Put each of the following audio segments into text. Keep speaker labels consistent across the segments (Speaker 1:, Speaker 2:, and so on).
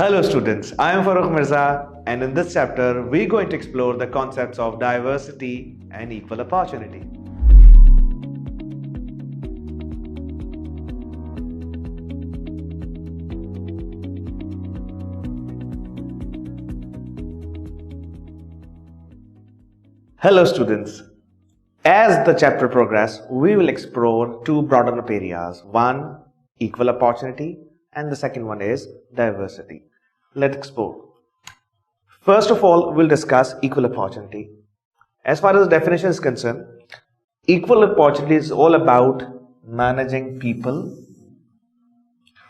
Speaker 1: Hello students, I am Farooq Mirza and in this chapter we're going to explore the concepts of diversity and equal opportunity. Hello students, as the chapter progresses, we will explore two broader areas. One, equal opportunity, and the second one is diversity. Let's explore. First of all, we'll discuss equal opportunity. As far as the definition is concerned, equal opportunity is all about managing people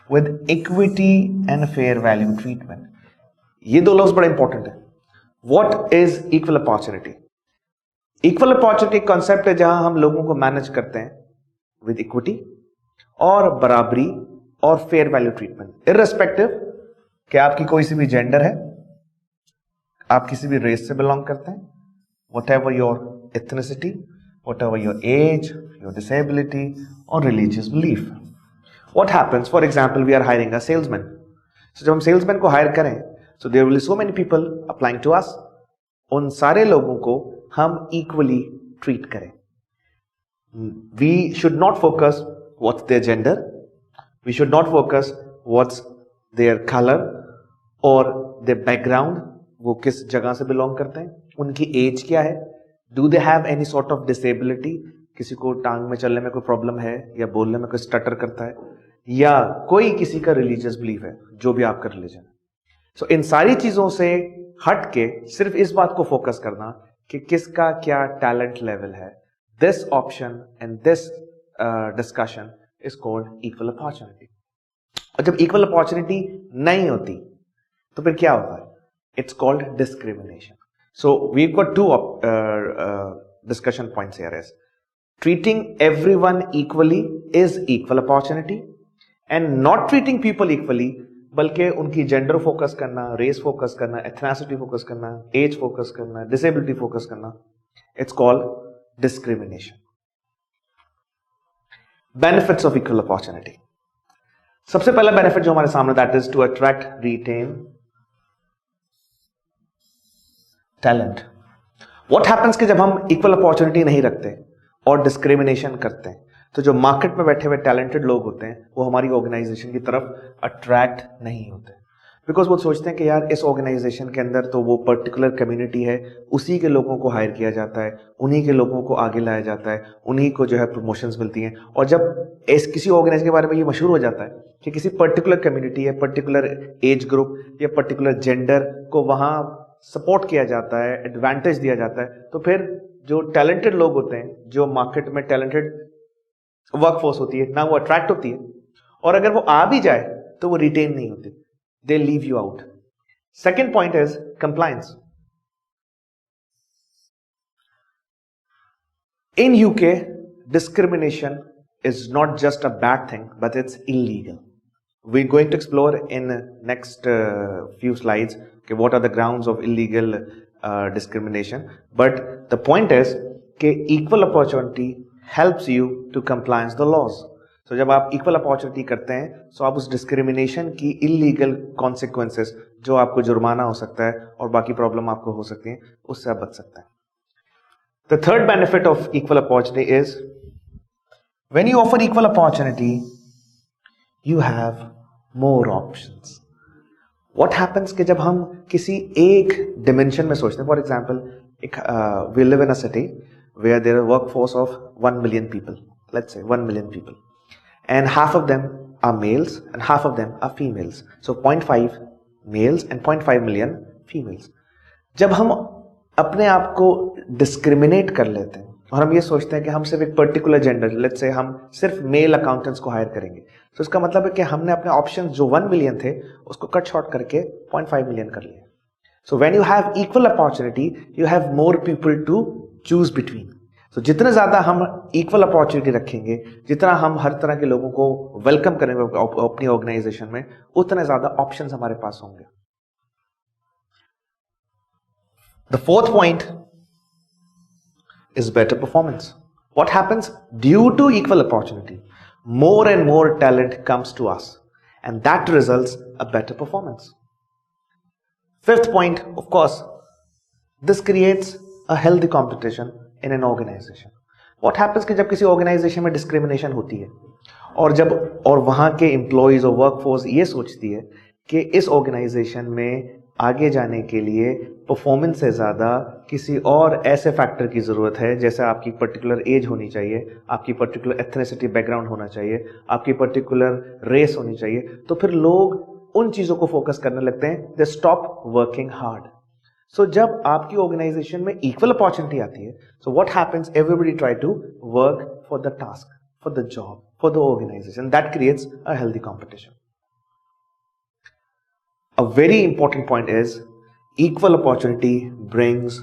Speaker 1: with equity and fair value treatment. ये दो लफ्ज बड़ा important है. What is equal opportunity? Equal opportunity concept है जहां हम लोगों को मैनेज करते हैं विद इक्विटी और बराबरी और फेयर वैल्यू ट्रीटमेंट, इररिस्पेक्टिव कि आपकी कोई सी भी जेंडर है, आप किसी भी रेस से बिलोंग करते हैं, whatever your ethnicity, whatever your age, your disability और religious belief. What happens, for example we are hiring a salesman. So जब हम सेल्समैन को हायर करें, so there will be so many people applying to us. उन सारे लोगों को हम इक्वली ट्रीट करें. We should not focus what's their gender, we should not focus what's their colour और देयर बैकग्राउंड, वो किस जगह से बिलोंग करते हैं, उनकी एज क्या है, do they have any sort of disability, किसी को टांग में चलने में कोई प्रॉब्लम है या बोलने में कोई स्टटर करता है, या कोई किसी का रिलीजियस बिलीफ है, जो भी आपका रिलीजन. सो इन सारी चीजों से हट के सिर्फ इस बात को फोकस करना कि किसका क्या टैलेंट लेवल है. This option and this discussion is called equal opportunity. और जब इक्वल अपॉर्चुनिटी नहीं होती तो फिर क्या होता है? It's called discrimination. So we got two discussion points here. Is treating everyone equally is equal opportunity, and not treating people equally, बल्कि उनकी जेंडर फोकस करना, रेस फोकस करना, एथनिसिटी फोकस करना, एज फोकस करना, डिसेबिलिटी फोकस करना, it's called discrimination. Benefits of equal opportunity. सबसे पहला benefit जो हमारे सामने, that is to attract, retain talent. What happens कि जब हम इक्वल अपॉर्चुनिटी नहीं रखते और डिस्क्रिमिनेशन करते हैं, तो जो मार्केट में बैठे हुए टैलेंटेड लोग होते हैं वो हमारी ऑर्गेनाइजेशन की तरफ अट्रैक्ट नहीं होते, बिकॉज वो सोचते हैं कि यार इस ऑर्गेनाइजेशन के अंदर तो वो पर्टिकुलर कम्युनिटी है, उसी के लोगों को हायर किया जाता है, उन्हीं के लोगों को आगे लाया जाता है, उन्हीं को जो है प्रमोशंस मिलती हैं. और जब इस किसी ऑर्गेनाइजेशन के बारे में ये मशहूर हो जाता है कि किसी पर्टिकुलर कम्युनिटी या पर्टिकुलर एज ग्रुप या पर्टिकुलर जेंडर को वहां सपोर्ट किया जाता है, एडवांटेज दिया जाता है, तो फिर जो टैलेंटेड लोग होते हैं, जो मार्केट में टैलेंटेड वर्कफोर्स होती है ना, वो अट्रैक्ट होती है, और अगर वो आ भी जाए तो वो रिटेन नहीं होती, they leave you out. Second point is compliance. In UK discrimination is not just a bad thing, but it's illegal. We going to explore in next few slides कि what are the grounds of illegal discrimination. But the point is कि equal opportunity helps you to compliance the laws. So जब आप equal opportunity करते हैं, so आप उस discrimination की illegal consequences, जो आपको जुर्माना हो सकता है और बाकी प्रॉब्लम आपको हो सकती है, उससे आप बच सकते हैं. The third benefit of equal opportunity is when you offer equal opportunity, you have more options. What happens कि जब हम किसी एक dimension में सोचते हैं, for example, we live in a city where there are a workforce of 1 million people, let's say 1 million people, and half of them are males and half of them are females, so 0.5 males and 0.5 million females. जब हम अपने आप को discriminate कर लेते हैं और हम ये सोचते हैं कि हम सिर्फ एक पर्टिकुलर जेंडर, लेट्स से हम सिर्फ मेल अकाउंटेंट्स को हायर करेंगे, तो इसका मतलब है कि हमने अपने ऑप्शंस जो 1 मिलियन थे उसको कट शॉर्ट करके 0.5 मिलियन कर लिए. So when you have equal opportunity, you have more people to choose between. So जितने ज्यादा हम equal opportunity रखेंगे, जितना हम हर तरह के लोगों को वेलकम करेंगे अपनी ऑर्गेनाइजेशन में, उतने ज्यादा ऑप्शंस हमारे पास होंगे. The fourth point is better performance. What happens due to equal opportunity? More and more talent comes to us, and that results a better performance. Fifth point, of course, this creates a healthy competition in an organization. What happens कि जब किसी organisation में discrimination होती है और वहां के employees और वर्कफोर्स ये सोचती है कि इस ऑर्गेनाइजेशन में आगे जाने के लिए परफॉर्मेंस से ज़्यादा किसी और ऐसे फैक्टर की ज़रूरत है, जैसे आपकी पर्टिकुलर एज होनी चाहिए, आपकी पर्टिकुलर एथनिसिटी बैकग्राउंड होना चाहिए, आपकी पर्टिकुलर रेस होनी चाहिए, तो फिर लोग उन चीज़ों को फोकस करने लगते हैं. They stop working hard. So जब आपकी ऑर्गेनाइजेशन में इक्वल अपॉर्चुनिटी आती है, so what happens, everybody try to work for the task, for the job, for the organisation. That creates a healthy competition. A very important point is equal opportunity brings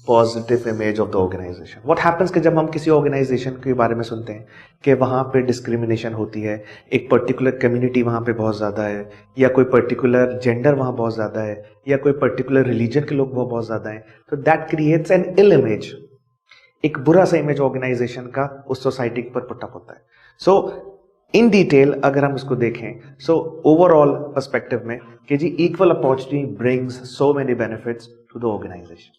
Speaker 1: positive image of the organization. What happens कि जब हम किसी organization के बारे में सुनते हैं कि वहाँ पे discrimination होती है, एक particular community वहाँ पे बहुत ज़्यादा है, या कोई particular gender वहाँ बहुत ज़्यादा है, या कोई particular religion के लोग बहुत ज़्यादा हैं, तो that creates an ill image. एक बुरा सा इमेज ऑर्गेनाइजेशन का उस सोसाइटी पर पुटअप होता है. सो इन डिटेल अगर हम इसको देखें, सो ओवरऑल पर्सपेक्टिव में कि जी equal opportunity brings so many benefits to the organisation.